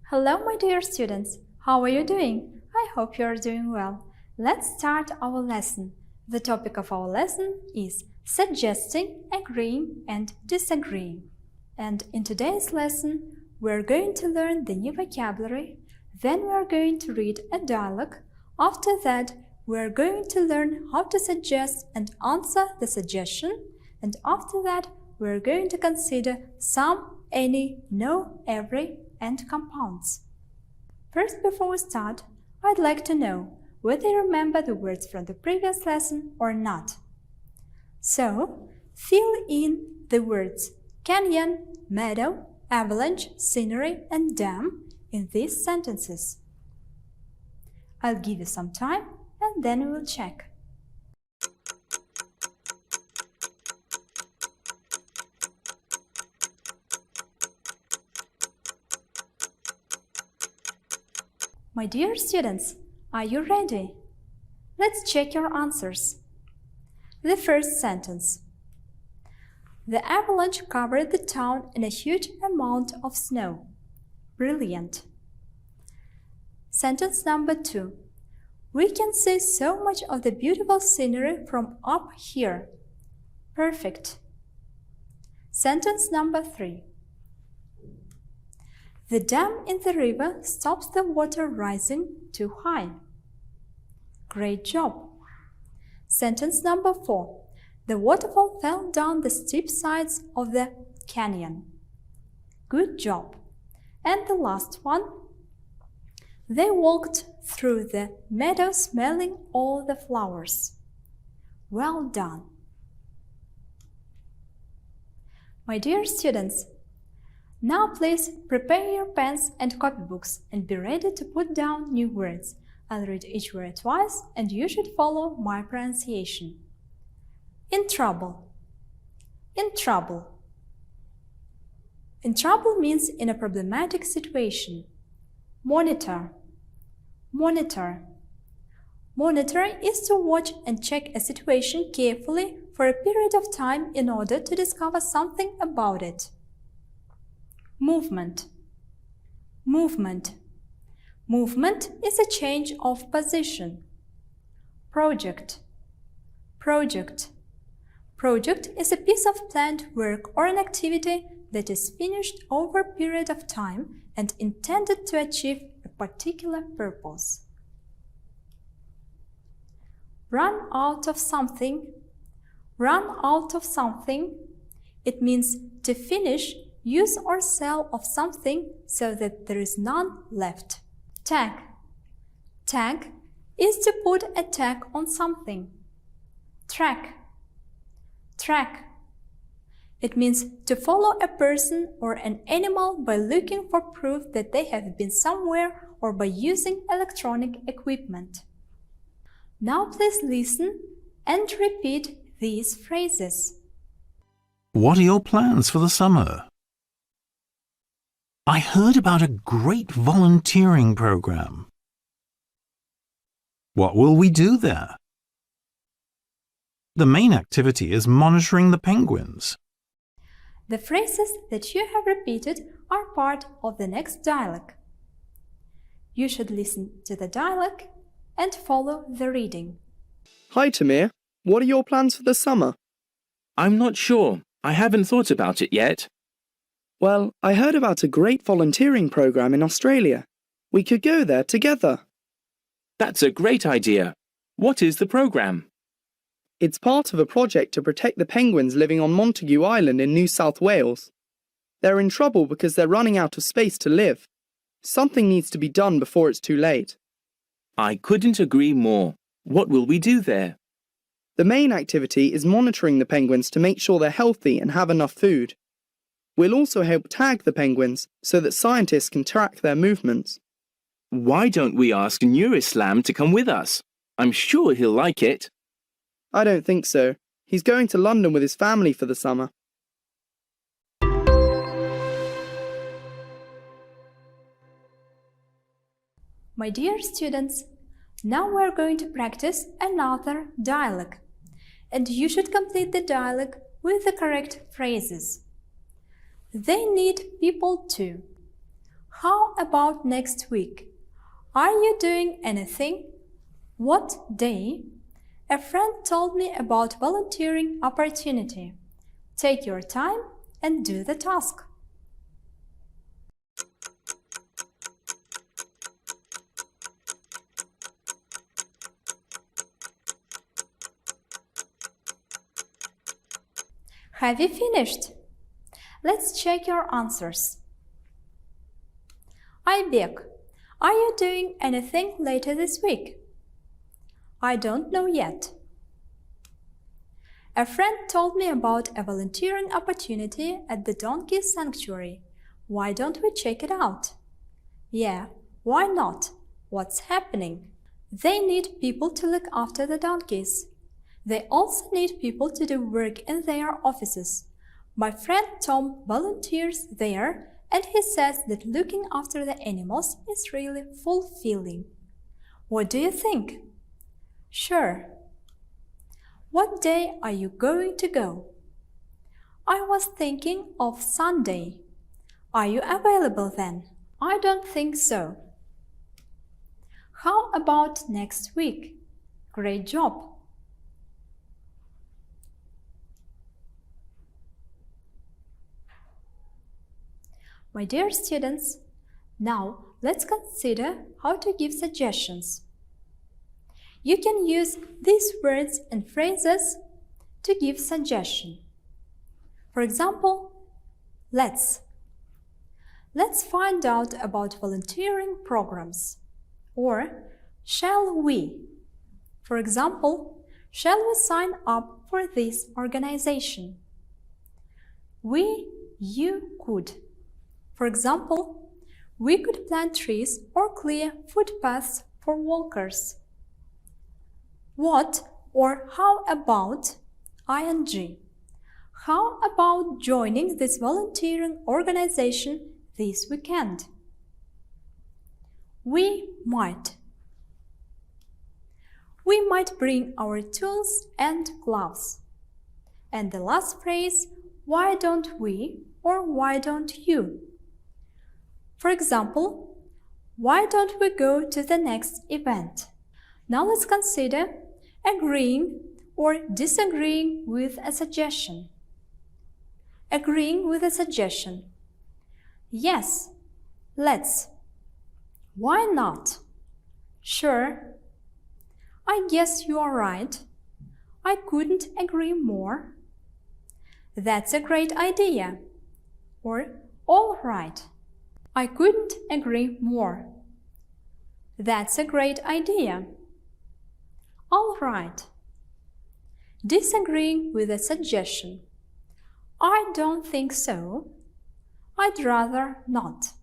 Hello, my dear students. How are you doing? I hope you are doing well. Let's start our lesson. The topic of our lesson is suggesting, agreeing, and disagreeing. And in today's lesson, we're going to learn the new vocabulary. Then we're going to read a dialogue. After that, we're going to learn how to suggest and answer the suggestion. And after that, we're going to consider some, any, no, every, and compounds. First, before we start, I'd like to know whether you remember the words from the previous lesson or not. So, fill in the words canyon, meadow, avalanche, scenery, and dam in these sentences. I'll give you some time and then we will check. My dear students, are you ready? Let's check your answers. The first sentence. The avalanche covered the town in a huge amount of snow. Brilliant. Sentence number 2. We can see so much of the beautiful scenery from up here. Perfect. Sentence number 3. The dam in the river stops the water rising too high. Great job. Sentence number 4. The waterfall fell down the steep sides of the canyon. Good job. And the last one. They walked through the meadow smelling all the flowers. Well done. My dear students, now please prepare your pens and copybooks and be ready to put down new words. I'll read each word twice and you should follow my pronunciation. In trouble. In trouble. In trouble means in a problematic situation. Monitor. Monitor. Monitor is to watch and check a situation carefully for a period of time in order to discover something about it. Movement. Movement. Movement is a change of position. Project. Project. Project is a piece of planned work or an activity that is finished over a period of time and intended to achieve a particular purpose. Run out of something. Run out of something. It means to finish, use or sell of something so that there is none left. Tag. Tag is to put a tag on something. Track. Track. It means to follow a person or an animal by looking for proof that they have been somewhere or by using electronic equipment. Now please listen and repeat these phrases. What are your plans for the summer? I heard about a great volunteering program. What will we do there? The main activity is monitoring the penguins. The phrases that you have repeated are part of the next dialogue. You should listen to the dialogue and follow the reading. Hi, Tamir. What are your plans for the summer? I'm not sure. I haven't thought about it yet. Well, I heard about a great volunteering program in Australia. We could go there together. That's a great idea. What is the program? It's part of a project to protect the penguins living on Montague Island in New South Wales. They're in trouble because they're running out of space to live. Something needs to be done before it's too late. I couldn't agree more. What will we do there? The main activity is monitoring the penguins to make sure they're healthy and have enough food. We'll also help tag the penguins so that scientists can track their movements. Why don't we ask Nurislam to come with us? I'm sure he'll like it. I don't think so. He's going to London with his family for the summer. My dear students, now we're going to practice another dialogue. And you should complete the dialogue with the correct phrases. They need people too. How about next week? Are you doing anything? What day? A friend told me about volunteering opportunity. Take your time and do the task. Have you finished? Let's check your answers. Aybek, are you doing anything later this week? I don't know yet. A friend told me about a volunteering opportunity at the donkey sanctuary. Why don't we check it out? Yeah, why not? What's happening? They need people to look after the donkeys. They also need people to do work in their offices. My friend Tom volunteers there, and he says that looking after the animals is really fulfilling. What do you think? Sure. What day are you going to go? I was thinking of Sunday. Are you available then? I don't think so. How about next week? Great job. My dear students, now let's consider how to give suggestions. You can use these words and phrases to give suggestion. For example, let's find out about volunteering programs. Or, shall we? For example, shall we sign up for this organization? You could. For example, we could plant trees or clear footpaths for walkers. What or how about ing? How about joining this volunteering organization this weekend? We might bring our tools and gloves. And the last phrase, why don't we or why don't you? For example, why don't we go to the next event? Now let's consider agreeing or disagreeing with a suggestion. Agreeing with a suggestion. Yes, let's. Why not? Sure. I guess you are right. I couldn't agree more. That's a great idea. Or, all right. I couldn't agree more. That's a great idea. All right. Disagreeing with a suggestion. I don't think so. I'd rather not.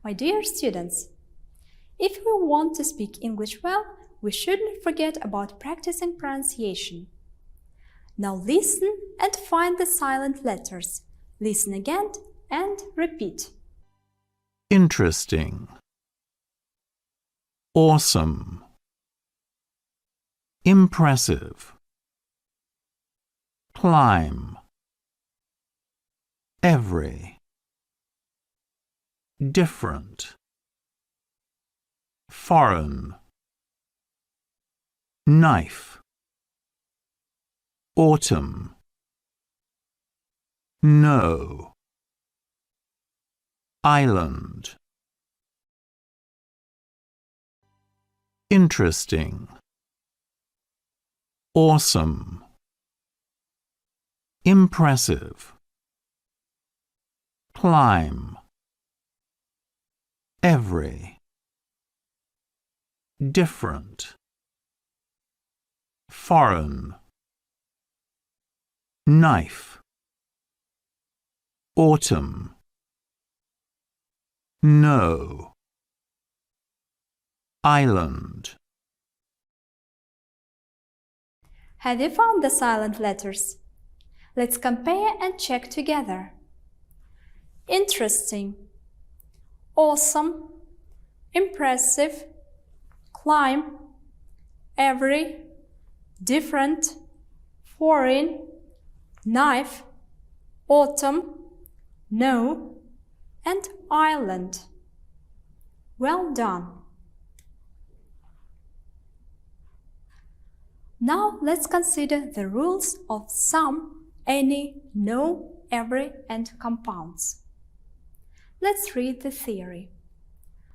My dear students, if we want to speak English well, we shouldn't forget about practicing pronunciation. Now listen and find the silent letters. Listen again and repeat. Interesting. Awesome. Impressive. Climb. Every. Different. Foreign. Knife. Autumn. No. Island. Interesting. Awesome. Impressive. Climb. Every. Different. Foreign. Knife. Autumn. No. Island. Have you found the silent letters? Let's compare and check together. Interesting. Awesome. Impressive. Climb. Every. Different. Foreign. Knife. Autumn. no, and island. Well done. Now let's consider the rules of some, any, no, every, and compounds. Let's read the theory.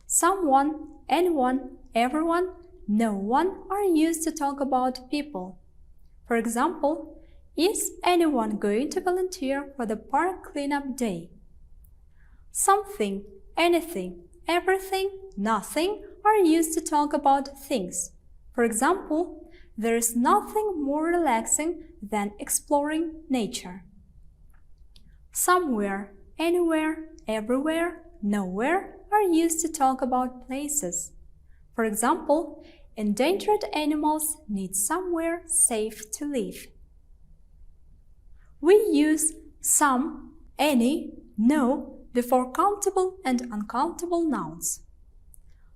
Someone, anyone, everyone, no one are used to talk about people. For example, is anyone going to volunteer for the park cleanup day? Something, anything, everything, nothing are used to talk about things. For example, there is nothing more relaxing than exploring nature. Somewhere, anywhere, everywhere, nowhere are used to talk about places. For example, endangered animals need somewhere safe to live. We use some, any, no before countable and uncountable nouns.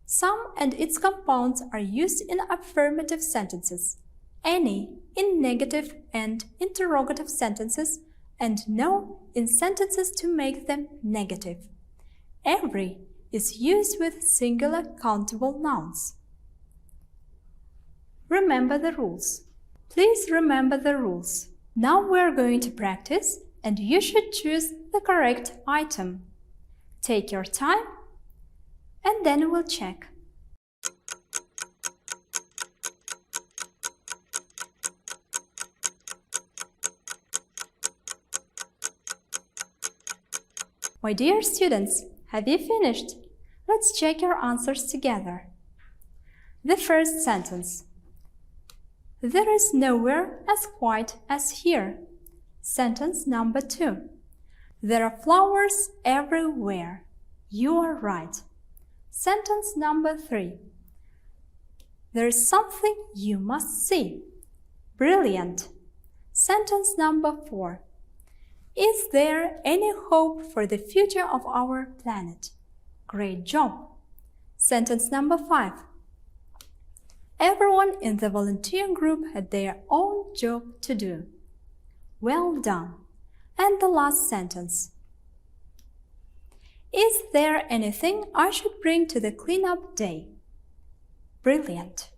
Some and its compounds are used in affirmative sentences, any in negative and interrogative sentences, and no in sentences to make them negative. Every is used with singular countable nouns. Remember the rules. Please remember the rules. Now we are going to practice, and you should choose the correct item. Take your time, and then we'll check. My dear students, have you finished? Let's check your answers together. The first sentence. There is nowhere as quiet as here. Sentence number 2. There are flowers everywhere. You are right. Sentence number 3. There is something you must see. Brilliant. Sentence number 4. Is there any hope for the future of our planet? Great job. Sentence number 5. Everyone in the volunteer group had their own job to do. Well done. And the last sentence. Is there anything I should bring to the cleanup day? Brilliant.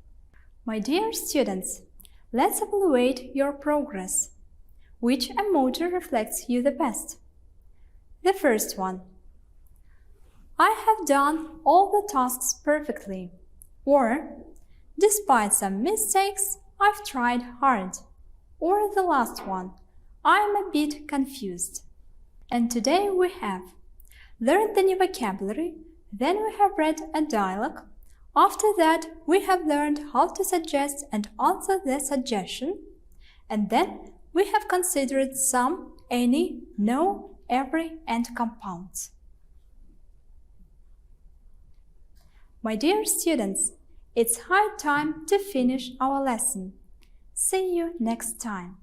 My dear students, let's evaluate your progress. Which emoji reflects you the best? The first one. I have done all the tasks perfectly. Or, despite some mistakes, I've tried hard. Or the last one. I'm a bit confused. And today we have learned the new vocabulary, then we have read a dialogue. After that, we have learned how to suggest and answer the suggestion. And then we have considered some, any, no, every, and compounds. My dear students, it's high time to finish our lesson. See you next time.